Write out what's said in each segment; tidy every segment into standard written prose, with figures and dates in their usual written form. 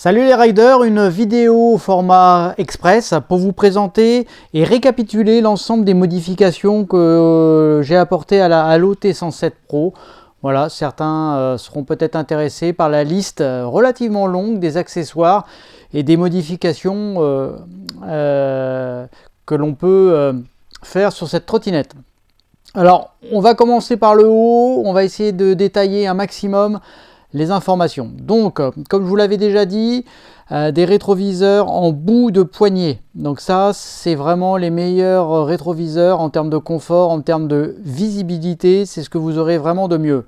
Salut les riders, une vidéo au format express pour vous présenter et récapituler l'ensemble des modifications que j'ai apportées à l'OT107 Pro. Voilà, certains seront peut-être intéressés par la liste relativement longue des accessoires et des modifications que l'on peut faire sur cette trottinette. Alors, on va commencer par le haut, on va essayer de détailler un maximum les informations. Donc, comme je vous l'avais déjà dit, des rétroviseurs en bout de poignet. Donc ça, c'est vraiment les meilleurs rétroviseurs en termes de confort, en termes de visibilité. C'est ce que vous aurez vraiment de mieux.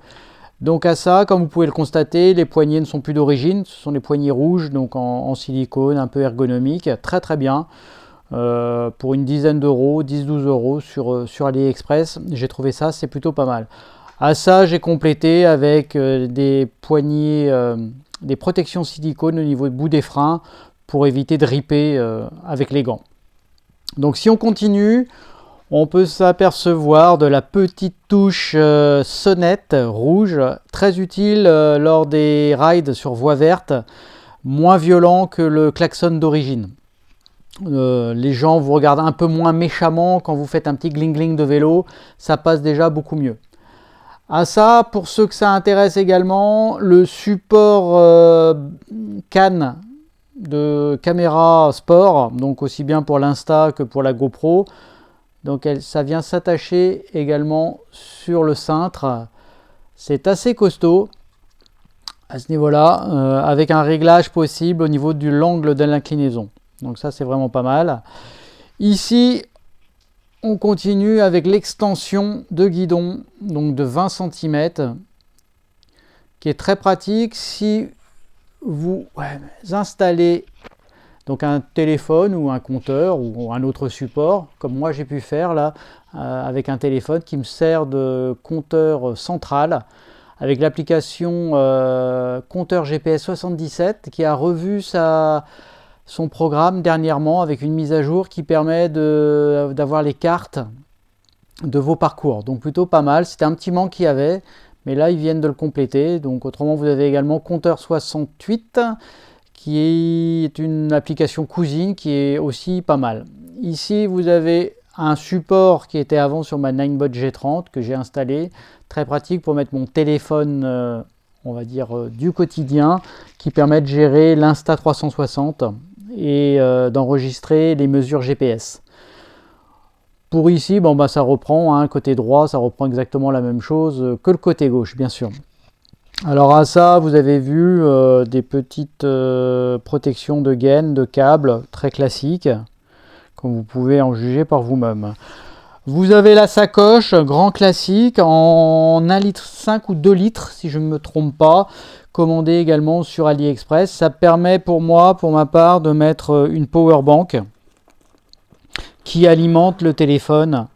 Donc à ça, comme vous pouvez le constater, les poignées ne sont plus d'origine. Ce sont des poignées rouges, donc en silicone, un peu ergonomique. Très très bien. Pour une dizaine d'euros, 10-12 euros sur AliExpress. J'ai trouvé ça, c'est plutôt pas mal. À ça, j'ai complété avec des poignées, des protections silicone au niveau du bout des freins pour éviter de ripper avec les gants. Donc si on continue, on peut s'apercevoir de la petite touche sonnette rouge, très utile lors des rides sur voie verte, moins violent que le klaxon d'origine. Les gens vous regardent un peu moins méchamment quand vous faites un petit gling-gling de vélo, ça passe déjà beaucoup mieux. À ça, pour ceux que ça intéresse également, le support canne de caméra sport, donc aussi bien pour l'Insta que pour la GoPro. Donc ça vient s'attacher également sur le cintre. C'est assez costaud à ce niveau-là, avec un réglage possible au niveau de l'angle de l'inclinaison. Donc ça, c'est vraiment pas mal. Ici, on continue avec l'extension de guidon, donc de 20 cm, qui est très pratique si vous installez donc un téléphone ou un compteur ou un autre support, comme moi j'ai pu faire là, avec un téléphone qui me sert de compteur central, avec l'application compteur GPS 77 qui a revu son programme dernièrement avec une mise à jour qui permet d'avoir les cartes de vos parcours. Donc plutôt pas mal, c'était un petit manque qu'il y avait, mais là ils viennent de le compléter. Donc autrement vous avez également compteur 68 qui est une application cousine qui est aussi pas mal. Ici vous avez un support qui était avant sur ma Ninebot G30 que j'ai installé, très pratique pour mettre mon téléphone on va dire du quotidien, qui permet de gérer l'Insta360 et d'enregistrer les mesures GPS. Pour ici, ça reprend, côté droit, ça reprend exactement la même chose que le côté gauche, bien sûr. Alors à ça, vous avez vu des petites protections de gaines, de câbles, très classiques, comme vous pouvez en juger par vous-même. Vous avez la sacoche, grand classique, en 1,5 litre ou 2 litres, si je ne me trompe pas, commandée également sur AliExpress. Ça permet pour moi, pour ma part, de mettre une power bank qui alimente le téléphone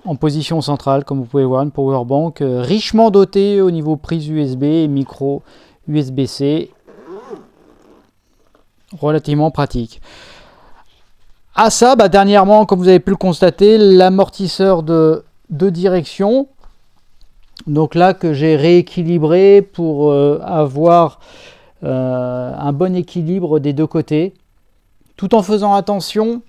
en position centrale, comme vous pouvez voir, une power bank richement dotée au niveau prise USB et micro USB-C, relativement pratique. À ça, dernièrement, comme vous avez pu le constater, l'amortisseur de direction, donc là que j'ai rééquilibré pour avoir un bon équilibre des deux côtés, tout en faisant attention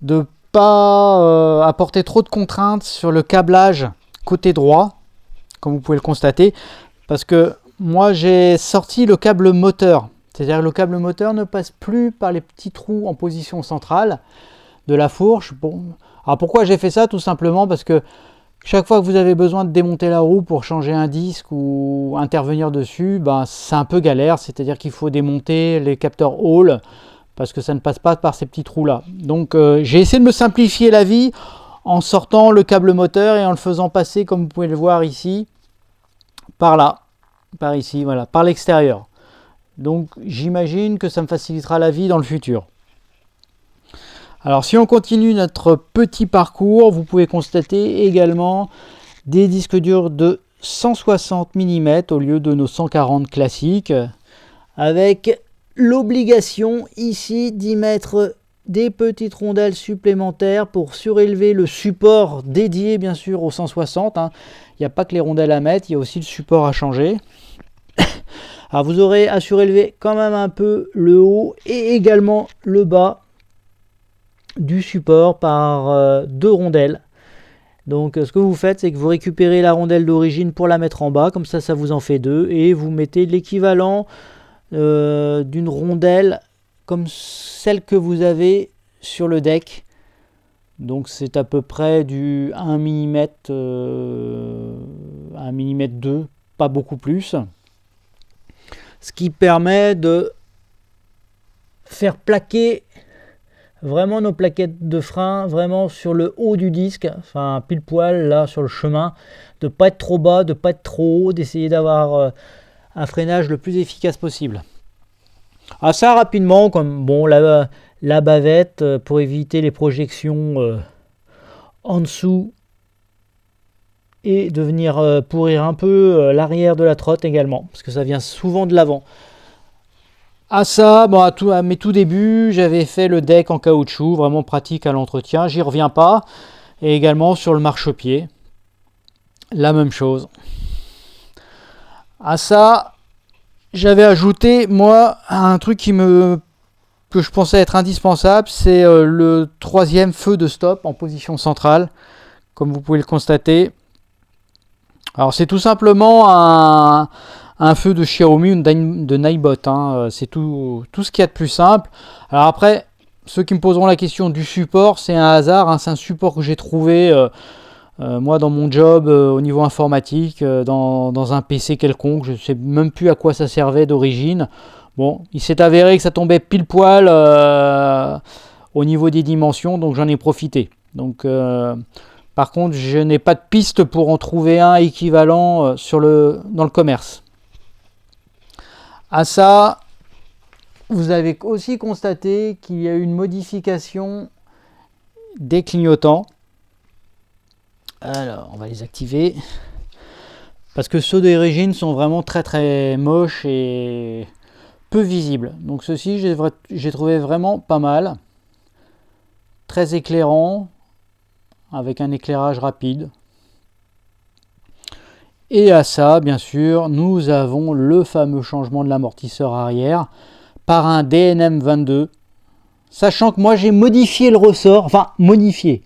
de ne pas apporter trop de contraintes sur le câblage côté droit, comme vous pouvez le constater, parce que moi j'ai sorti le câble moteur. C'est-à-dire que le câble moteur ne passe plus par les petits trous en position centrale de la fourche. Bon. Alors pourquoi j'ai fait ça? Tout simplement parce que chaque fois que vous avez besoin de démonter la roue pour changer un disque ou intervenir dessus, c'est un peu galère. C'est-à-dire qu'il faut démonter les capteurs Hall parce que ça ne passe pas par ces petits trous-là. Donc j'ai essayé de me simplifier la vie en sortant le câble moteur et en le faisant passer, comme vous pouvez le voir ici, par là, par ici, voilà, par l'extérieur. Donc j'imagine que ça me facilitera la vie dans le futur. Alors si on continue notre petit parcours, vous pouvez constater également des disques durs de 160 mm au lieu de nos 140 classiques, avec l'obligation ici d'y mettre des petites rondelles supplémentaires pour surélever le support dédié bien sûr au 160. Il n'y a pas que les rondelles à mettre, il y a aussi le support à changer. Alors vous aurez à surélever quand même un peu le haut et également le bas du support par 2 rondelles. Donc ce que vous faites, c'est que vous récupérez la rondelle d'origine pour la mettre en bas, comme ça vous en fait 2, et vous mettez l'équivalent d'une rondelle comme celle que vous avez sur le deck. Donc c'est à peu près du 1 mm, 1 mm 2, pas beaucoup plus. Ce qui permet de faire plaquer vraiment nos plaquettes de frein vraiment sur le haut du disque, enfin pile poil là sur le chemin, de pas être trop bas, de pas être trop haut, d'essayer d'avoir un freinage le plus efficace possible. Ah, ça rapidement, comme bon la bavette pour éviter les projections en dessous et de venir pourrir un peu l'arrière de la trotte également, parce que ça vient souvent de l'avant. À ça, bon, à mes tout débuts, j'avais fait le deck en caoutchouc, vraiment pratique à l'entretien, j'y reviens pas. Et également sur le marchepied, la même chose. À ça, j'avais ajouté, moi, un truc que je pensais être indispensable, c'est le 3e feu de stop en position centrale, comme vous pouvez le constater. Alors c'est tout simplement un feu de Xiaomi ou de Ninebot, hein. C'est tout ce qu'il y a de plus simple. Alors après, ceux qui me poseront la question du support, c'est un hasard, hein. C'est un support que j'ai trouvé moi dans mon job au niveau informatique, dans un PC quelconque. Je ne sais même plus à quoi ça servait d'origine. Bon, il s'est avéré que ça tombait pile poil au niveau des dimensions, donc j'en ai profité. Donc par contre, je n'ai pas de piste pour en trouver un équivalent dans le commerce. À ça, vous avez aussi constaté qu'il y a eu une modification des clignotants. Alors, on va les activer. Parce que ceux d'origine sont vraiment très très moches et peu visibles. Donc ceux-ci, j'ai trouvé vraiment pas mal. Très éclairant, avec un éclairage rapide. Et à ça, bien sûr, nous avons le fameux changement de l'amortisseur arrière par un DNM 22. Sachant que moi j'ai modifié le ressort, enfin modifié.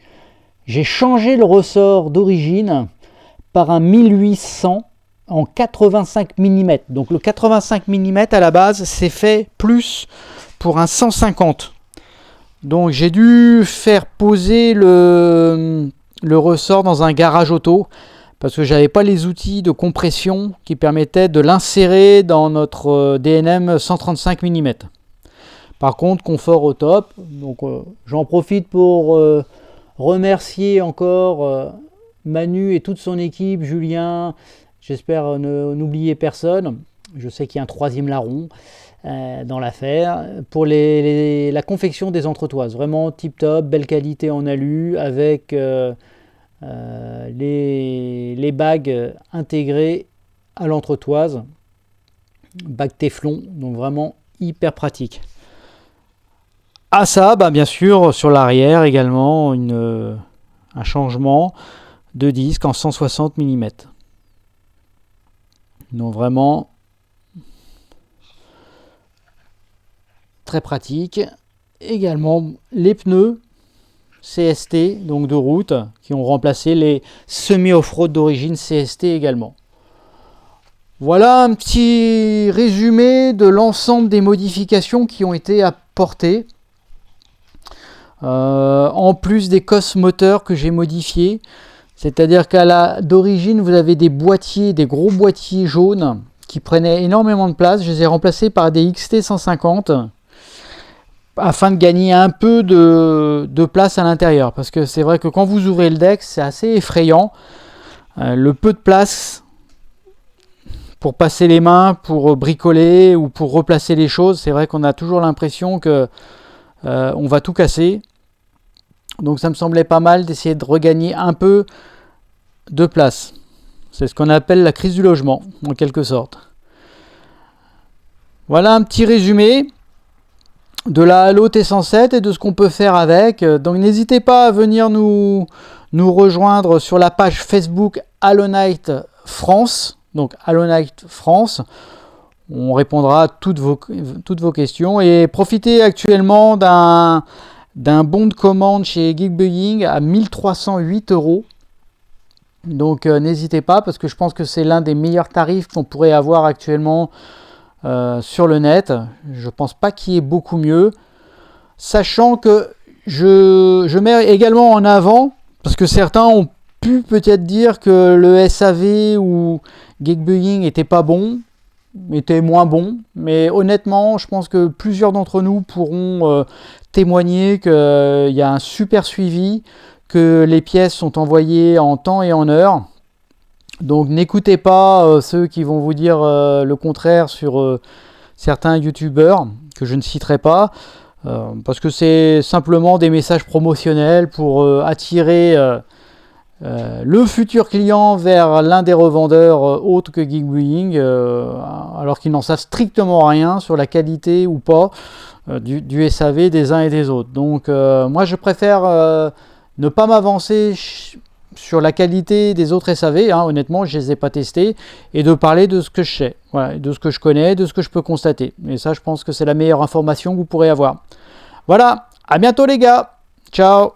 J'ai changé le ressort d'origine par un 1800 en 85 mm. Donc le 85 mm à la base, c'est fait plus pour un 150. Donc j'ai dû faire poser le ressort dans un garage auto parce que j'avais pas les outils de compression qui permettaient de l'insérer dans notre DNM 135 mm. Par contre, confort au top. Donc j'en profite pour remercier encore Manu et toute son équipe, Julien. J'espère n'oublier personne. Je sais qu'il y a un 3e larron dans l'affaire. Pour la confection des entretoises. Vraiment tip top, belle qualité en alu avec les bagues intégrées à l'entretoise. Bague Téflon, donc vraiment hyper pratique. À ça, bien sûr, sur l'arrière également, un changement de disque en 160 mm. Donc vraiment très pratique. Également les pneus CST, donc de route, qui ont remplacé les semi-off-road d'origine CST également. Voilà un petit résumé de l'ensemble des modifications qui ont été apportées. En plus des cosses moteurs que j'ai modifiés, c'est-à-dire d'origine vous avez des gros boîtiers jaunes qui prenaient énormément de place. Je les ai remplacés par des XT 150 afin de gagner un peu de place à l'intérieur, parce que c'est vrai que quand vous ouvrez le deck, c'est assez effrayant le peu de place pour passer les mains, pour bricoler ou pour replacer les choses. C'est vrai qu'on a toujours l'impression que on va tout casser. Donc ça me semblait pas mal d'essayer de regagner un peu de place. C'est ce qu'on appelle la crise du logement, en quelque sorte. Voilà un petit résumé de la Halo T107 et de ce qu'on peut faire avec. Donc n'hésitez pas à venir nous rejoindre sur la page Facebook Halonite France. Donc Halonite France. On répondra à toutes vos questions. Et profitez actuellement d'un bon de commande chez Geekbuying à 1308 €. Donc n'hésitez pas, parce que je pense que c'est l'un des meilleurs tarifs qu'on pourrait avoir actuellement sur le net. Je pense pas qu'il y ait beaucoup mieux. Sachant que je mets également en avant, parce que certains ont pu peut-être dire que le SAV ou Geekbuying était pas bon, était moins bon. Mais honnêtement, je pense que plusieurs d'entre nous pourront témoigner qu'il y a un super suivi, que les pièces sont envoyées en temps et en heure. Donc n'écoutez pas ceux qui vont vous dire le contraire sur certains youtubeurs que je ne citerai pas, parce que c'est simplement des messages promotionnels pour attirer le futur client vers l'un des revendeurs autres que Geekbuying, alors qu'ils n'en savent strictement rien sur la qualité ou pas du SAV des uns et des autres. Donc moi je préfère ne pas m'avancer sur la qualité des autres SAV, hein, honnêtement je ne les ai pas testés, et de parler de ce que je sais, voilà, de ce que je connais, de ce que je peux constater. Et ça je pense que c'est la meilleure information que vous pourrez avoir. Voilà, à bientôt les gars, ciao.